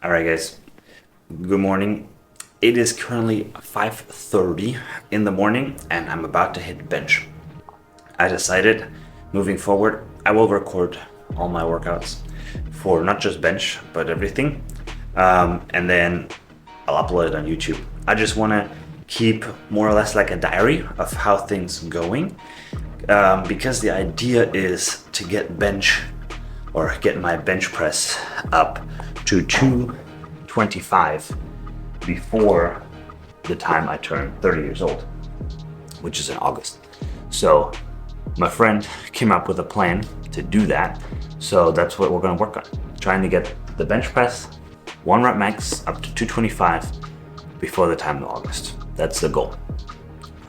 All right, guys. Good morning. It is currently 5:30 in the morning, and I'm about to hit bench. I decided, moving forward, I will record all my workouts for not just bench, but everything, and then I'll upload it on YouTube. I just want to keep more or less like a diary of how things going, because the idea is to get bench or get my bench press up to 225 before the time I turn 30 years old, which is in August. So my friend came up with a plan to do that. So that's what we're gonna work on. Trying to get the bench press 1 rep max up to 225 before the time of August. That's the goal.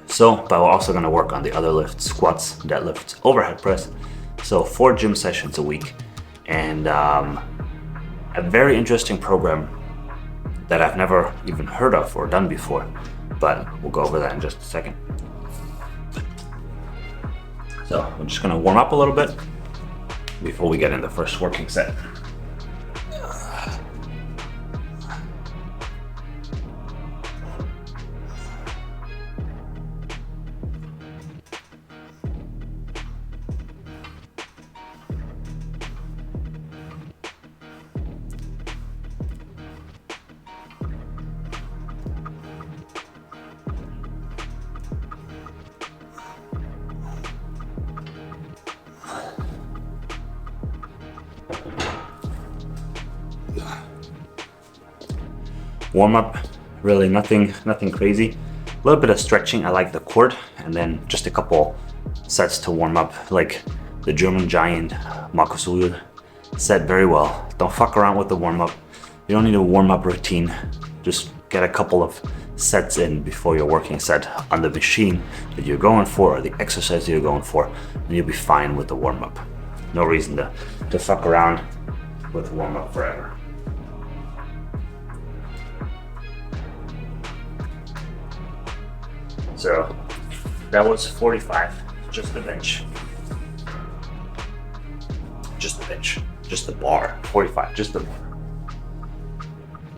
So, but we're also gonna work on the other lifts, squats, deadlifts, overhead press. So 4 gym sessions a week. And a very interesting program that I've never even heard of or done before, but we'll go over that in just a second. So I'm just gonna warm up a little bit before we get in the first working set. Warm up, really nothing crazy. A little bit of stretching, I like the cord, and then just a couple sets to warm up, like the German giant Markus said very well. Don't fuck around with the warm up. You don't need a warm up routine. Just get a couple of sets in before your working set on the machine that you're going for or the exercise you're going for, and you'll be fine with the warm up. No reason to fuck around with warm up forever. So that was 45, just the bench. Just the bench, just the bar, 45, just the bar.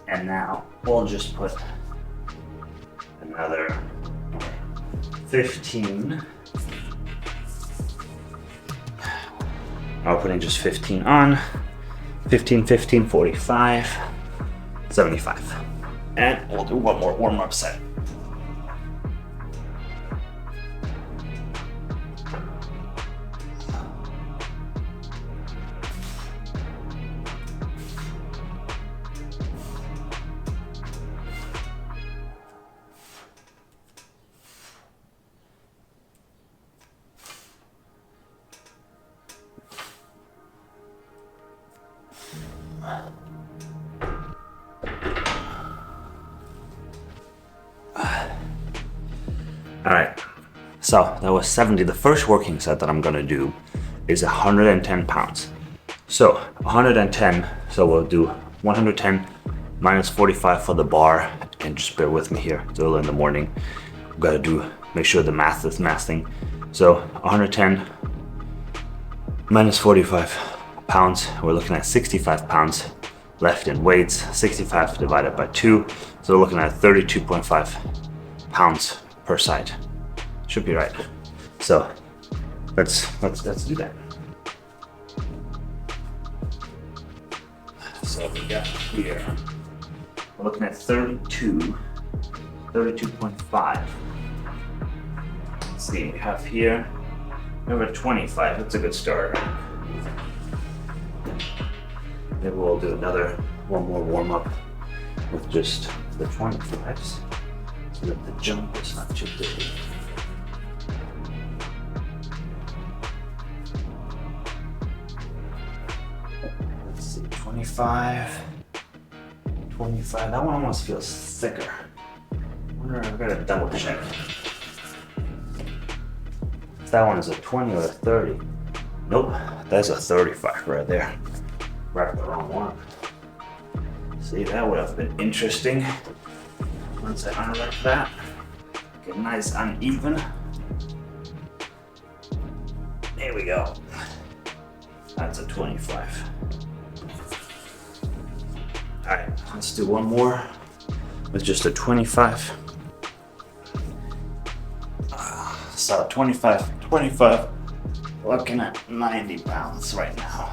And now we'll just put another 15. I'm putting just 15 on, 15, 15, 45, 75. And we'll do one more warm-up set. All right, so that was 70. The first working set that I'm gonna do is 110 pounds. So 110, so we'll do 110 minus 45 for the bar, and just bear with me here, it's early in the morning. I've gotta make sure the math is mathing. So 110 minus 45 pounds, we're looking at 65 pounds left in weights, 65 divided by 2, so we're looking at 32.5 pounds per side. Should be right. So let's do that. So we got here, we're looking at 32.5. Let's see, we have here, number 25, that's a good start. Maybe we'll do one more warm up with just the 25s. So that the jump is not too big. Let's see, 25, that one almost feels thicker. I wonder if I've got to double check. If that one is a 20 or a 30. Nope, that's a 35 right there. Right, the wrong one. See, that would have been interesting. Once I unwrap that, get nice uneven. There we go. That's a 25. All right, let's do one more with just a 25. So 25, looking at 90 pounds right now.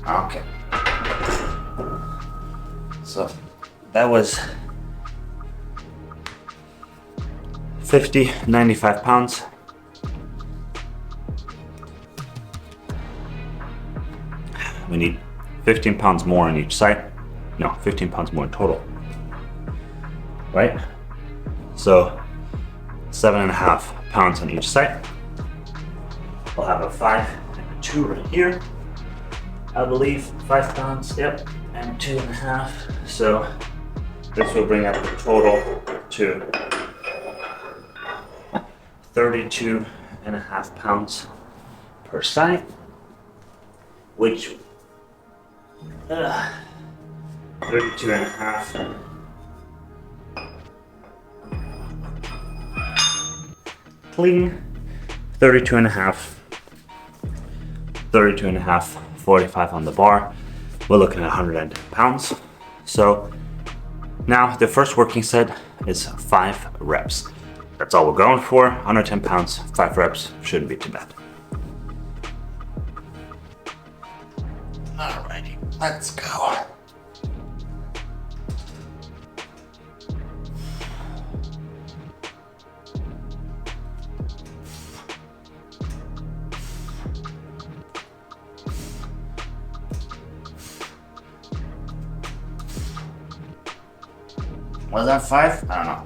Okay. So that was 95 pounds. We need 15 pounds more on each side. No, 15 pounds more in total. Right? So 7.5 pounds on each side. We'll have a 5 and a 2 right here. I believe 5 pounds, yep, and 2.5. So this will bring up the total to 32.5 pounds per side, which 32.5 clean, 32.5, 45 on the bar. We're looking at 110 pounds. So now the first working set is 5 reps. That's all we're going for. 110 pounds, 5 reps, shouldn't be too bad. Alrighty, let's go. Was that 5? I don't know.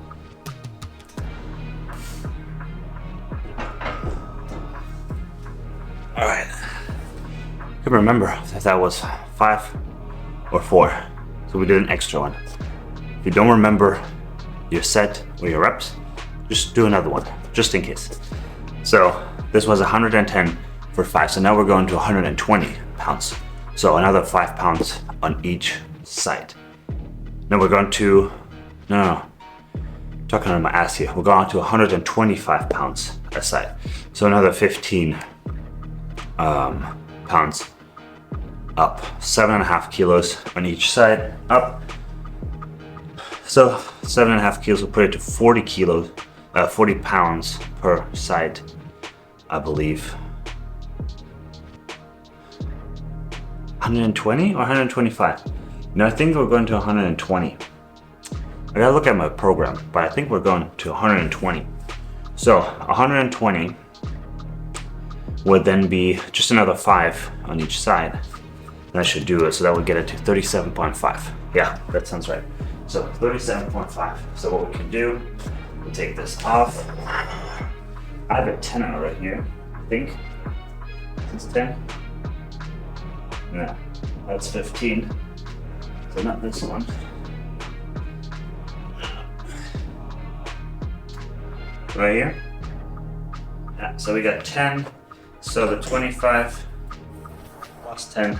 All right. I can remember if that was 5 or 4. So we did an extra one. If you don't remember your set or your reps, just do another one, just in case. So this was 110 for 5. So now we're going to 120 pounds. So another 5 pounds on each side. Now we're going to No. Talking on my ass here. We're going to 125 pounds a side. So another 15 pounds up. 7.5 kilos on each side up. So 7.5 kilos will put it to 40 kilos, 40 pounds per side, I believe. 120 or 125? No, I think we're going to 120. I gotta look at my program, but I think we're going to 120. So 120 would then be just another 5 on each side. That should do it, so that would get it to 37.5. Yeah, that sounds right. So 37.5. So what we can do, we'll take this off. I have a 10 right here, I think. It's 10. No, that's 15. So not this one. Right here. Yeah, so we got 10. So the 25 plus 10,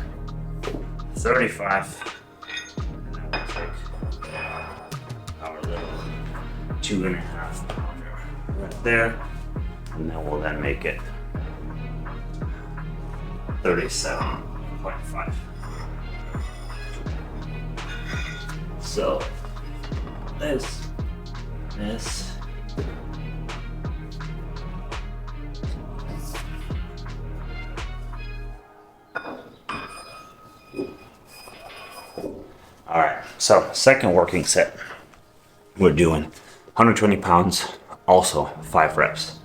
35. And then we'll take our little 2.5 pounder right there. And then we'll then make it 37.5. So this. All right, so second working set, we're doing 120 pounds, also 5 reps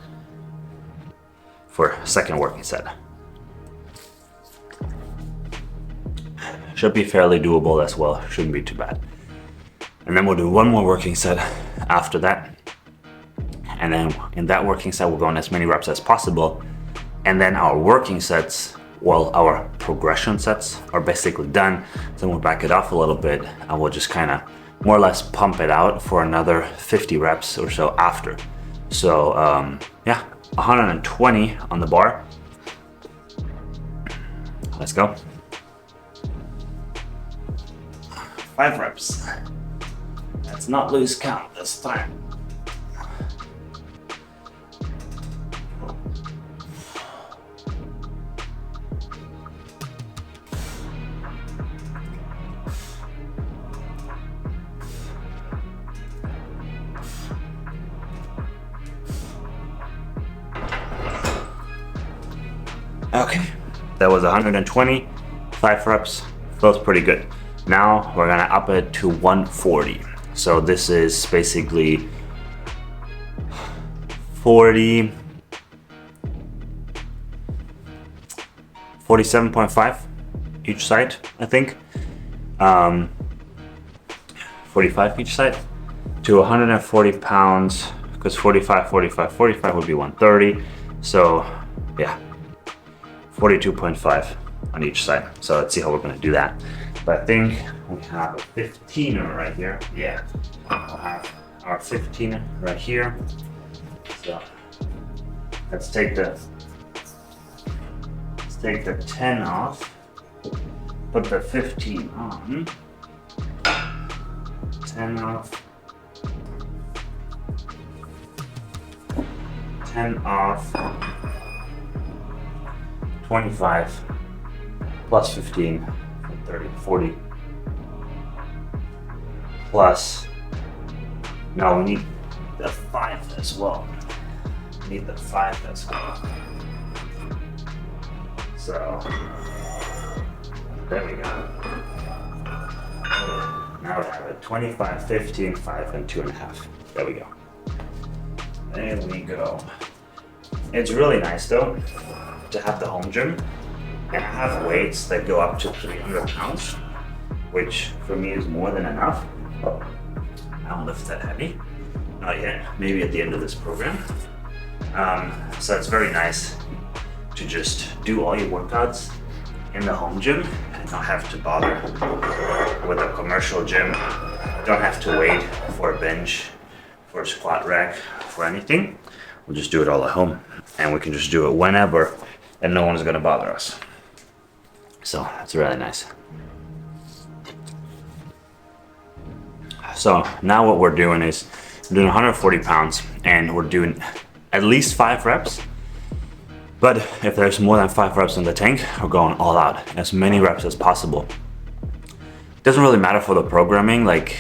for second working set. Should be fairly doable as well, shouldn't be too bad. And then we'll do one more working set after that. And then in that working set, we're going as many reps as possible. And then our working sets, well, our progression sets are basically done. Then we'll back it off a little bit and we'll just kind of more or less pump it out for another 50 reps or so after. So yeah, 120 on the bar. Let's go. 5 reps. Let's not lose count this time. Okay, that was 120, 5 reps, feels pretty good. Now we're gonna up it to 140. So this is basically 47.5 each side, I think. 45 each side to 140 pounds, because 45 would be 130. So yeah, 42.5 on each side. So let's see how we're gonna do that. But I think we have a 15er right here. Yeah, we'll have our 15er right here. So let's take the 10 off, put the 15 on, 10 off, 10 off, 25 plus 15, 30, 40 plus, no, we need the 5 as well. We need the 5 as well. So, there we go. Now we have it 25, 15, 5, and 2.5. There we go. There we go. It's really nice though to have the home gym and have weights that go up to 300 pounds, which for me is more than enough. I don't lift that heavy, not yet, maybe at the end of this program. So it's very nice to just do all your workouts in the home gym and not have to bother with a commercial gym. Don't have to wait for a bench, for a squat rack, for anything. We'll just do it all at home and we can just do it whenever and no one's gonna bother us. So that's really nice. So now what we're doing is we're doing 140 pounds and we're doing at least 5 reps. But if there's more than 5 reps in the tank, we're going all out, as many reps as possible. It doesn't really matter for the programming, like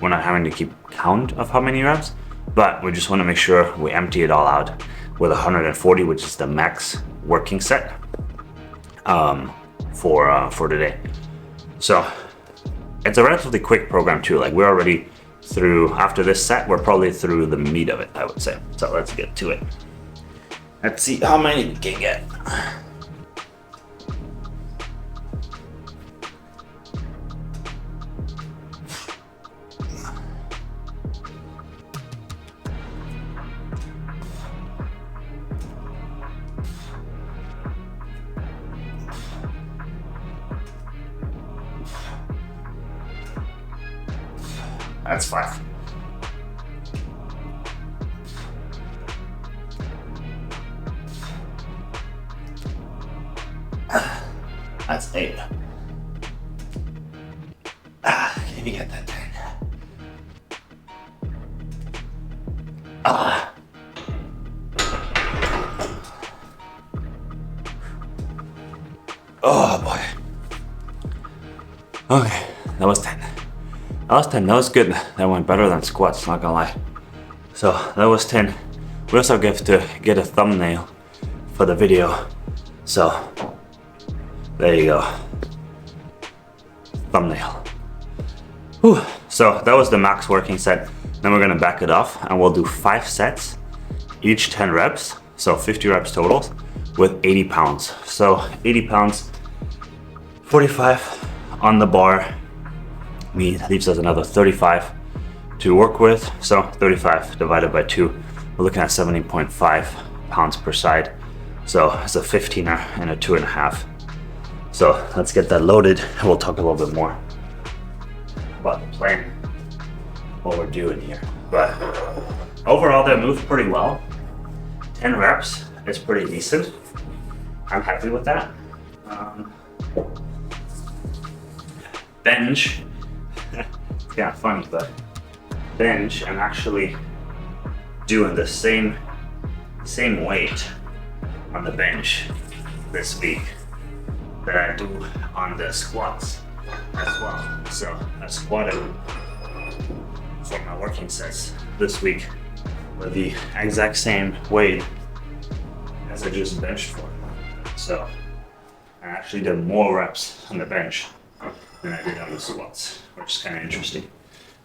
we're not having to keep count of how many reps, but we just want to make sure we empty it all out with 140, which is the max working set for today. So it's a relatively quick program too. Like we're already through, after this set, we're probably through the meat of it, I would say. So let's get to it. Let's see how many we can get. That's 5. That's 8. Can you get that 10? Oh boy. Okay, that was 10. That was 10, that was good. That went better than squats, not gonna lie. So that was 10. We also have to get a thumbnail for the video. So there you go. Thumbnail. Whew. So that was the max working set. Then we're gonna back it off and we'll do 5 sets, each 10 reps. So 50 reps total with 80 pounds. So 80 pounds, 45 on the bar. Leaves us another 35 to work with. So 35 divided by 2, we're looking at 17.5 pounds per side. So it's a 15er and a 2.5. So let's get that loaded and we'll talk a little bit more about the plan, what we're doing here. But overall, that moved pretty well. 10 reps is pretty decent. I'm happy with that. Bench, yeah, funny, but bench, I'm actually doing the same weight on the bench this week that I do on the squats as well. So I squatted for my working sets this week with the exact same weight as I just benched for. So I actually did more reps on the bench than I did on the squats, which is kind of interesting.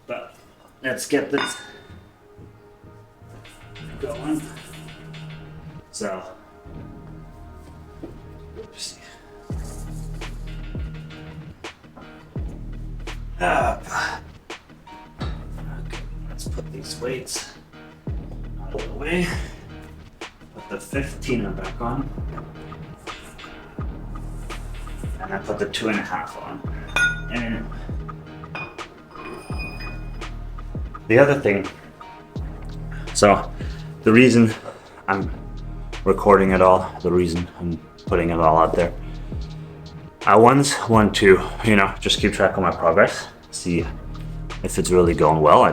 But let's get this going. So, oopsie. Up. Okay, let's put these weights out of the way. Put the 15er back on. And I put the 2.5 on. And the other thing, so the reason I'm recording it all, the reason I'm putting it all out there, I once want to, just keep track of my progress, see if it's really going well.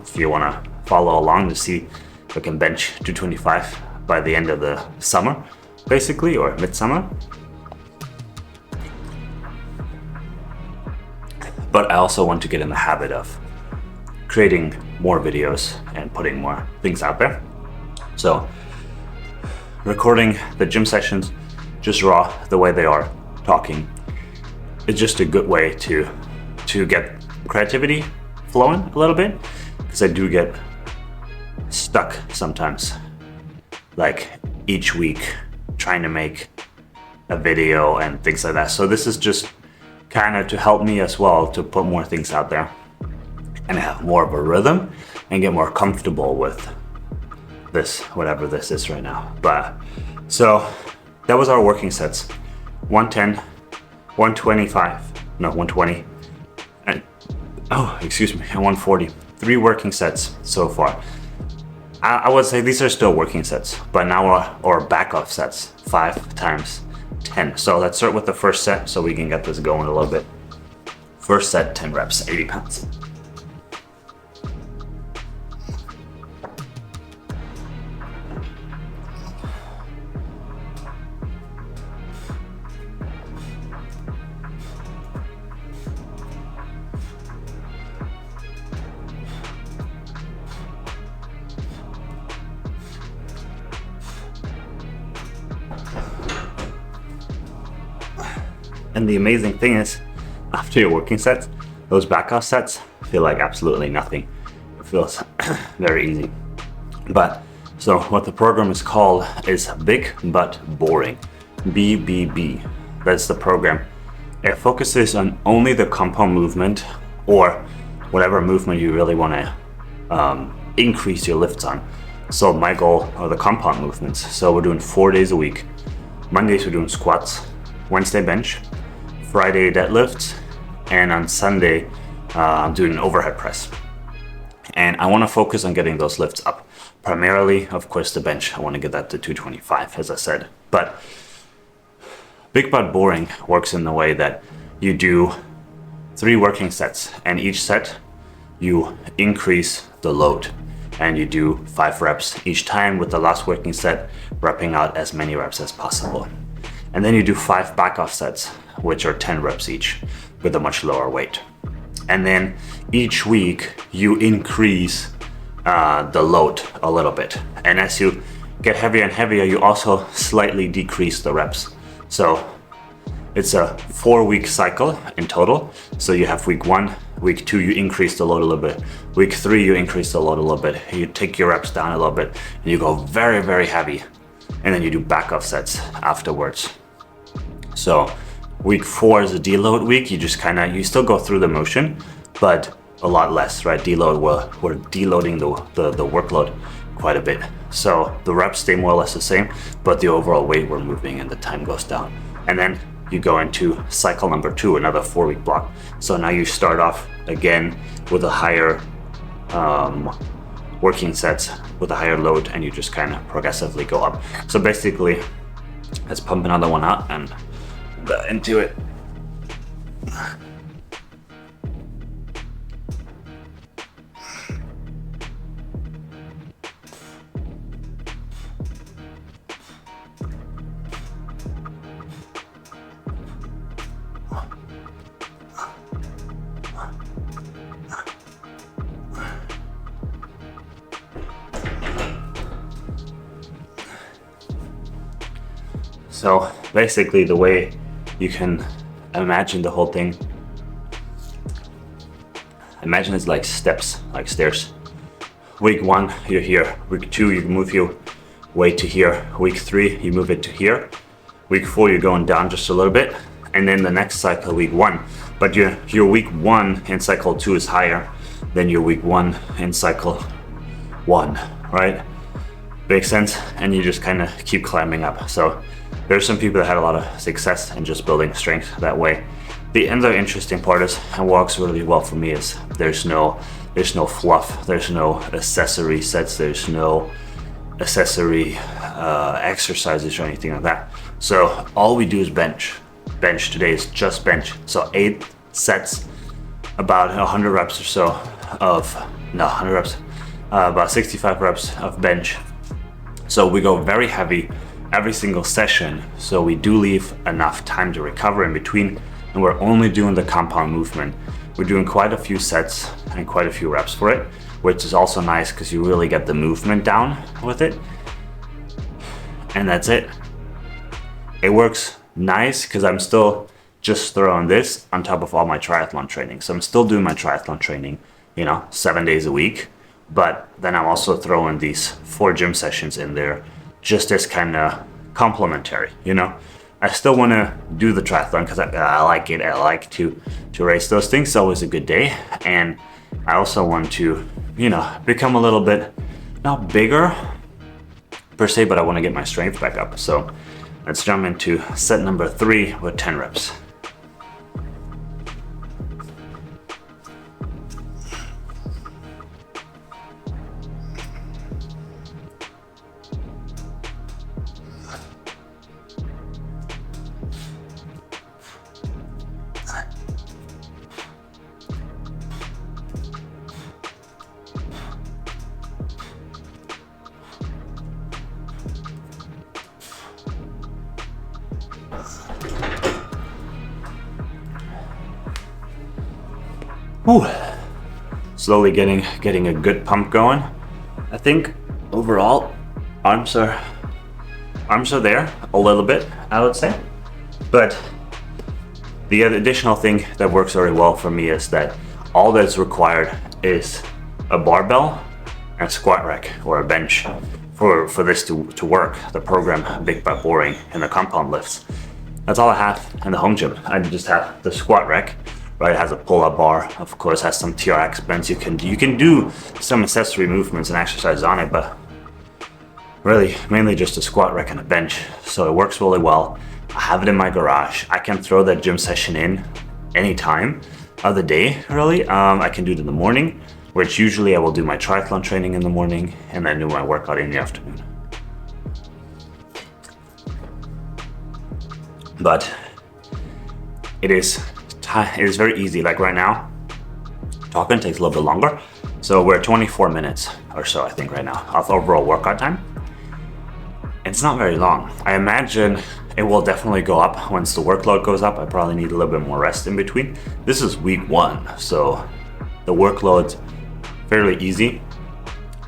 If you want to follow along to see if I can bench 225 by the end of the summer, basically, or midsummer. But I also want to get in the habit of creating more videos and putting more things out there. So recording the gym sessions just raw, the way they are, talking, is just a good way to get creativity flowing a little bit, because I do get stuck sometimes, like each week trying to make a video and things like that. So this is just kind of to help me as well to put more things out there and have more of a rhythm and get more comfortable with this, whatever this is right now. But so that was our working sets: 110, 125, no, 120, and and 140. 3 working sets so far. I would say these are still working sets, but now our back off sets, 5 times 10. So let's start with the first set so we can get this going a little bit. First set, 10 reps, 80 pounds. And the amazing thing is, after your working sets, those back off sets feel like absolutely nothing. It feels very easy. But so what the program is called is Big But Boring, BBB. That's the program. It focuses on only the compound movement, or whatever movement you really want to increase your lifts on. So my goal are the compound movements. So we're doing 4 days a week. Mondays we're doing squats, Wednesday bench, Friday deadlifts, and on Sunday I'm doing an overhead press. And I want to focus on getting those lifts up. Primarily, of course, the bench. I want to get that to 225, as I said. But Big But Boring works in the way that you do 3 working sets, and each set you increase the load, and you do 5 reps each time, with the last working set repping out as many reps as possible. And then you do 5 back off sets, which are 10 reps each, with a much lower weight. And then each week you increase the load a little bit. And as you get heavier and heavier, you also slightly decrease the reps. So it's a 4-week cycle in total. So you have week 1, week 2, you increase the load a little bit. Week 3, you increase the load a little bit. You take your reps down a little bit, and you go very, very heavy. And then you do back off sets afterwards. So week 4 is a deload week. You just you still go through the motion, but a lot less, right? Deload, we're deloading the workload quite a bit. So the reps stay more or less the same, but the overall weight we're moving and the time goes down. And then you go into cycle number 2, another 4-week block. So now you start off again with a higher working sets with a higher load, and you just kind of progressively go up. So basically, let's pump another one out and into it. So basically, the way you can imagine the whole thing, imagine it's like steps, like stairs. Week 1, you're here. Week 2, you move your weight to here. Week 3, you move it to here. Week 4, you're going down just a little bit. And then the next cycle, week 1. But your week 1 in cycle 2 is higher than your week 1 in cycle 1, right? Makes sense? And you just kind of keep climbing up. So there's some people that had a lot of success in just building strength that way. The other interesting part is, and works really well for me, is there's no fluff, there's no accessory sets, there's no accessory exercises or anything like that. So all we do is bench. Bench today is just bench. So 8 sets, about 100 reps or so of, no, 100 reps, about 65 reps of bench. So we go very heavy every single session, so we do leave enough time to recover in between, and we're only doing the compound movement. We're doing quite a few sets and quite a few reps for it, which is also nice because you really get the movement down with it. And that's it. It works nice because I'm still just throwing this on top of all my triathlon training. So I'm still doing my triathlon training, 7 days a week, but then I'm also throwing these 4 gym sessions in there just as kind of complementary, I still want to do the triathlon because I like it. I like to race those things. It's always a good day. And I also want to, become a little bit, not bigger per se, but I want to get my strength back up. So let's jump into set number 3 with 10 reps. Whew. Slowly getting a good pump going. I think overall arms are there a little bit, I would say. But the additional thing that works very well for me is that all that's required is a barbell and a squat rack or a bench for this to work. The program Big But Boring and the compound lifts. That's all I have in the home gym. I just have the squat rack. Right, it has a pull-up bar, of course, has some TRX bands. You can do some accessory movements and exercise on it, but really, mainly just a squat rack and a bench. So it works really well. I have it in my garage. I can throw that gym session in any time of the day, really. I can do it in the morning, which usually I will do my triathlon training in the morning and then do my workout in the afternoon. But it is very easy. Like right now, talking takes a little bit longer. So we're 24 minutes or so, I think, right now of overall workout time. It's not very long. I imagine it will definitely go up once the workload goes up. I probably need a little bit more rest in between. This is week 1, so the workload's fairly easy,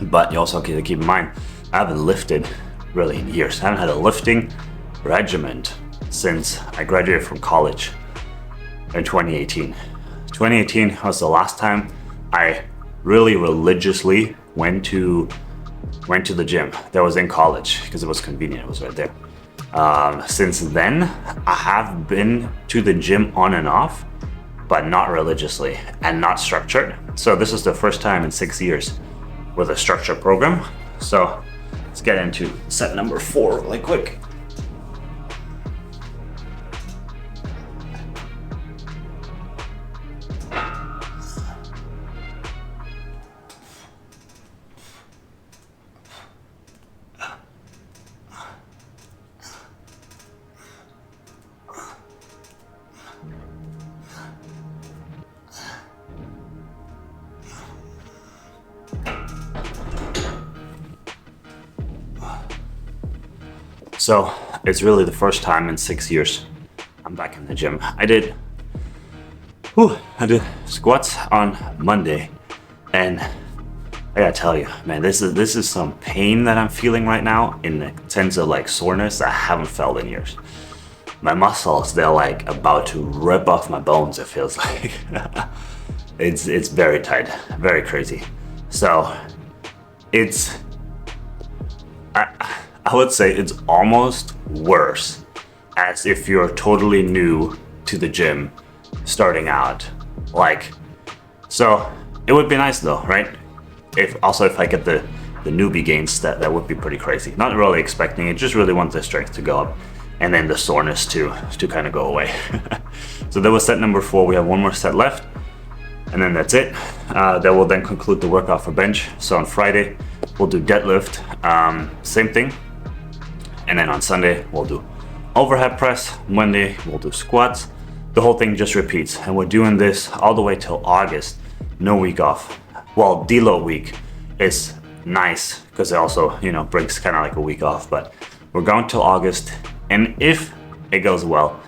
but you also have to keep in mind, I haven't lifted really in years. I haven't had a lifting regimen since I graduated from college in 2018. 2018 was the last time I really religiously went to the gym. That was in college because it was convenient. It was right there. Since then, I have been to the gym on and off, but not religiously and not structured. So this is the first time in 6 years with a structured program. So let's get into set number 4 really quick. So it's really the first time in 6 years I'm back in the gym. I did squats on Monday, and I gotta tell you, man, this is some pain that I'm feeling right now in the sense of like soreness I haven't felt in years. My muscles, they're like about to rip off my bones, it feels like. It's very tight, very crazy. So I would say it's almost worse as if you're totally new to the gym starting out. Like, so it would be nice though, right? If I get the newbie gains, that would be pretty crazy. Not really expecting it, just really want the strength to go up and then the soreness to kind of go away. So that was set number 4. We have one more set left and then that's it. That will then conclude the workout for bench. So on Friday we'll do deadlift, same thing. And then on Sunday we'll do overhead press. Monday we'll do squats. The whole thing just repeats, and we're doing this all the way till August. No week off. Well, deload week is nice because it also, brings kind of like a week off, but we're going till August. And if it goes well,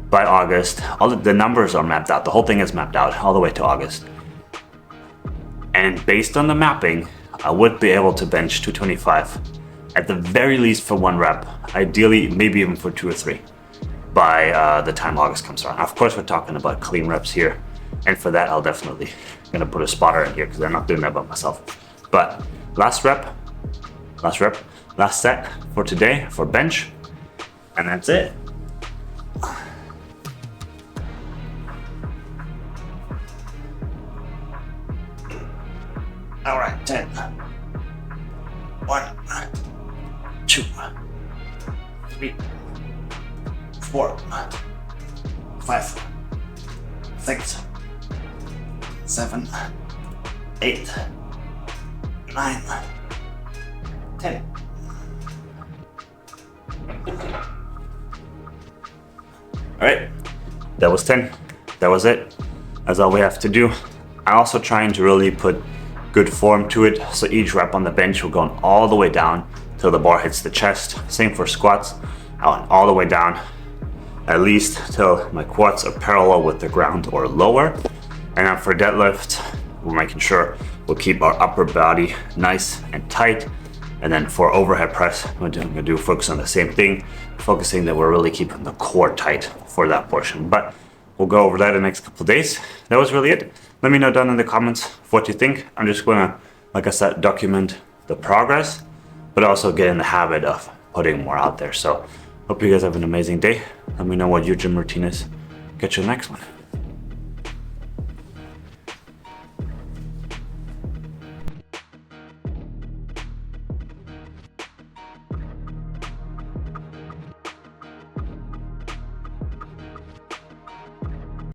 by August, all the numbers are mapped out. The whole thing is mapped out all the way to August. And based on the mapping, I would be able to bench 225 at the very least for 1 rep, ideally maybe even for 2 or 3 by the time August comes around. Of course, we're talking about clean reps here, and for that I'll definitely gonna put a spotter in here because I'm not doing that by myself. But last set for today for bench, and that's it. All right, 10. 1, 2, 3, 4, 5, 6, 7, 8, 9, 10. All right, that was 10. That was it. That's all we have to do. I also trying to really put good form to it. So each rep on the bench, we're going all the way down till the bar hits the chest. Same for squats. I went all the way down, at least till my quads are parallel with the ground or lower. And then for deadlift, we're making sure we'll keep our upper body nice and tight. And then for overhead press, I'm gonna do focus on the same thing, focusing that we're really keeping the core tight for that portion. But we'll go over that in the next couple of days. That was really it. Let me know down in the comments what you think. I'm just gonna, like I said, document the progress, but also get in the habit of putting more out there. So hope you guys have an amazing day. Let me know what your gym routine is. Catch you in the next one.